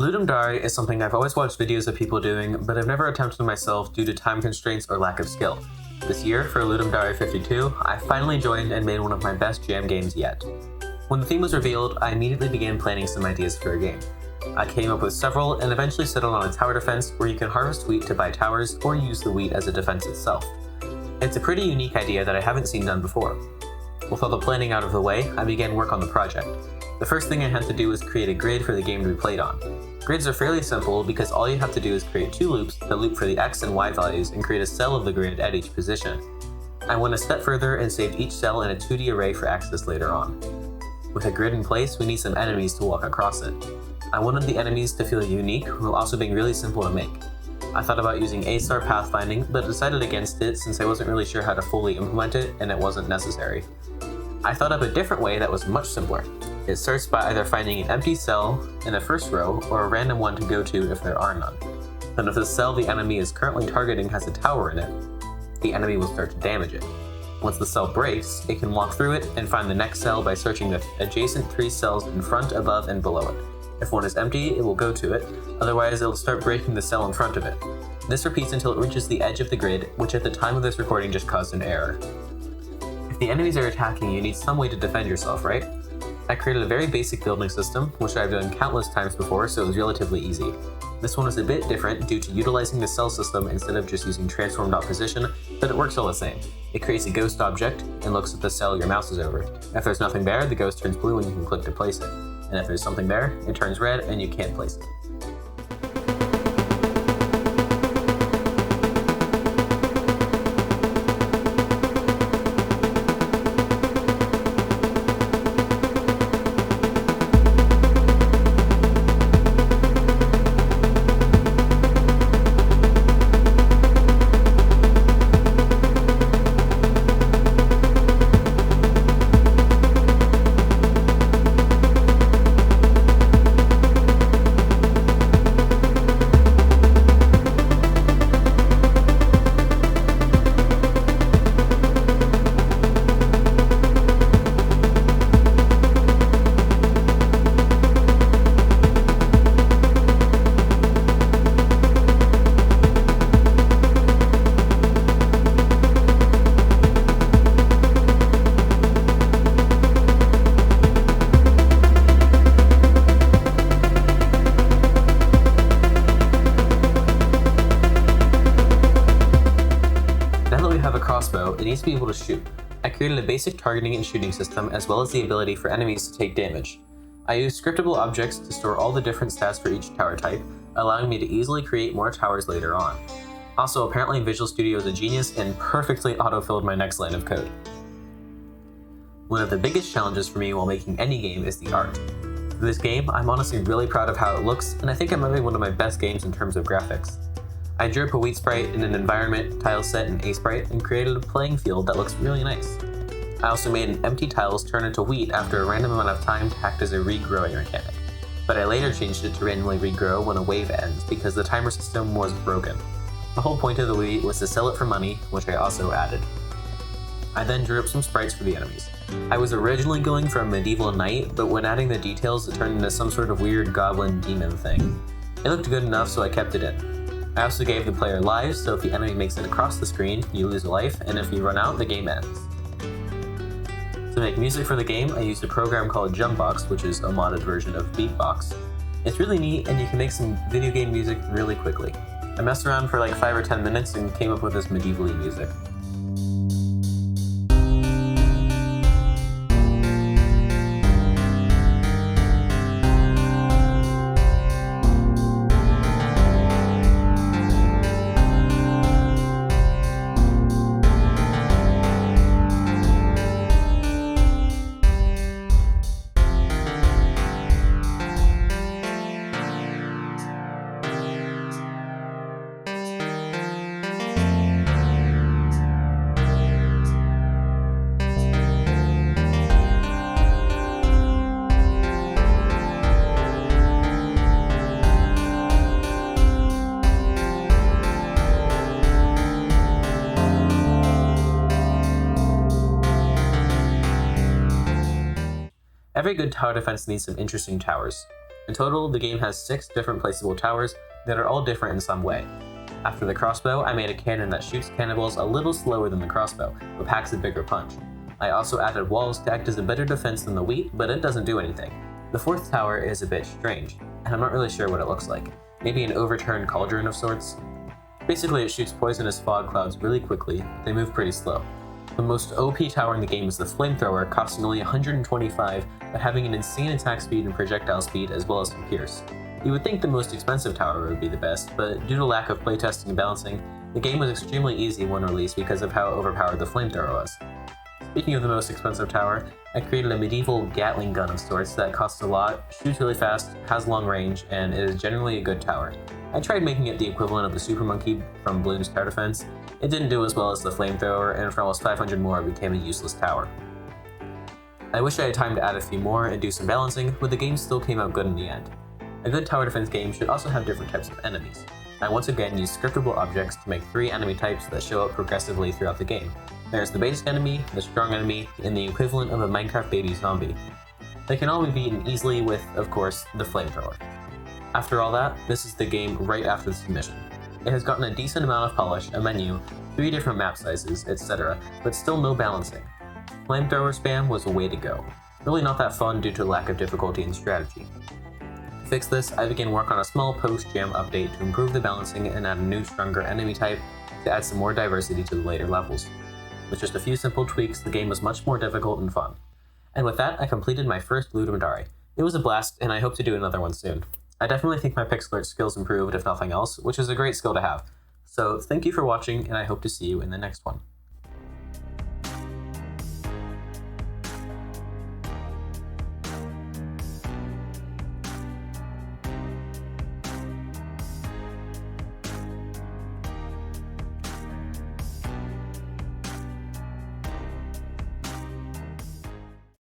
Ludum Dare is something I've always watched videos of people doing, but I've never attempted myself due to time constraints or lack of skill. This year, for Ludum Dare 52, I finally joined and made one of my best jam games yet. When the theme was revealed, I immediately began planning some ideas for a game. I came up with several and eventually settled on a tower defense where you can harvest wheat to buy towers or use the wheat as a defense itself. It's a pretty unique idea that I haven't seen done before. With all the planning out of the way, I began work on the project. The first thing I had to do was create a grid for the game to be played on. Grids are fairly simple because all you have to do is create two loops that loop for the X and Y values and create a cell of the grid at each position. I went a step further and saved each cell in a 2D array for access later on. With a grid in place, we need some enemies to walk across it. I wanted the enemies to feel unique while also being really simple to make. I thought about using A-star pathfinding, but decided against it since I wasn't really sure how to fully implement it and it wasn't necessary. I thought of a different way that was much simpler. It starts by either finding an empty cell in the first row or a random one to go to if there are none. Then if the cell the enemy is currently targeting has a tower in it, the enemy will start to damage it. Once the cell breaks, it can walk through it and find the next cell by searching the adjacent 3 cells in front, above, and below it. If one is empty, it will go to it, otherwise it will start breaking the cell in front of it. This repeats until it reaches the edge of the grid, which at the time of this recording just caused an error. If the enemies are attacking, you need some way to defend yourself, right? I created a very basic building system, which I've done countless times before, so it was relatively easy. This one is a bit different due to utilizing the cell system instead of just using transform.position, but it works all the same. It creates a ghost object and looks at the cell your mouse is over. If there's nothing there, the ghost turns blue and you can click to place it. And if there's something there, it turns red and you can't place it. Crossbow, it needs to be able to shoot. I created a basic targeting and shooting system as well as the ability for enemies to take damage. I used scriptable objects to store all the different stats for each tower type, allowing me to easily create more towers later on. Also, apparently Visual Studio is a genius and perfectly auto-filled my next line of code. One of the biggest challenges for me while making any game is the art. For this game, I'm honestly really proud of how it looks, and I think it might be one of my best games in terms of graphics. I drew up a wheat sprite in an environment, tile set, and A sprite, and created a playing field that looks really nice. I also made an empty tiles turn into wheat after a random amount of time to act as a regrowing mechanic, but I later changed it to randomly regrow when a wave ends because the timer system was broken. The whole point of the wheat was to sell it for money, which I also added. I then drew up some sprites for the enemies. I was originally going for a medieval knight, but when adding the details it turned into some sort of weird goblin demon thing. It looked good enough, so I kept it in. I also gave the player lives, so if the enemy makes it across the screen, you lose a life, and if you run out, the game ends. To make music for the game, I used a program called Jumpbox, which is a modded version of Beatbox. It's really neat, and you can make some video game music really quickly. I messed around for like 5 or 10 minutes and came up with this medieval-y music. Every good tower defense needs some interesting towers. In total, the game has 6 different placeable towers that are all different in some way. After the crossbow, I made a cannon that shoots cannonballs a little slower than the crossbow, but packs a bigger punch. I also added walls to act as a better defense than the wheat, but it doesn't do anything. The 4th tower is a bit strange, and I'm not really sure what it looks like. Maybe an overturned cauldron of sorts? Basically, it shoots poisonous fog clouds really quickly. They move pretty slow. The most OP tower in the game is the flamethrower, costing only 125, but having an insane attack speed and projectile speed as well as some pierce. You would think the most expensive tower would be the best, but due to lack of playtesting and balancing, the game was extremely easy when released because of how overpowered the flamethrower was. Speaking of the most expensive tower, I created a medieval Gatling gun of sorts that costs a lot, shoots really fast, has long range, and it is generally a good tower. I tried making it the equivalent of the Super Monkey from Bloons Tower Defense. It didn't do as well as the flamethrower, and for almost 500 more it became a useless tower. I wish I had time to add a few more and do some balancing, but the game still came out good in the end. A good tower defense game should also have different types of enemies. I once again used scriptable objects to make 3 enemy types that show up progressively throughout the game. There's the basic enemy, the strong enemy, and the equivalent of a Minecraft baby zombie. They can all be beaten easily with, of course, the flamethrower. After all that, this is the game right after the submission. It has gotten a decent amount of polish, a menu, 3 different map sizes, etc., but still no balancing. Flamethrower spam was a way to go. Really not that fun due to lack of difficulty and strategy. To fix this, I began work on a small post-jam update to improve the balancing and add a new, stronger enemy type to add some more diversity to the later levels. With just a few simple tweaks, the game was much more difficult and fun. And with that, I completed my first Ludum Dare. It was a blast, and I hope to do another one soon. I definitely think my pixel art skills improved, if nothing else, which is a great skill to have. So thank you for watching, and I hope to see you in the next one.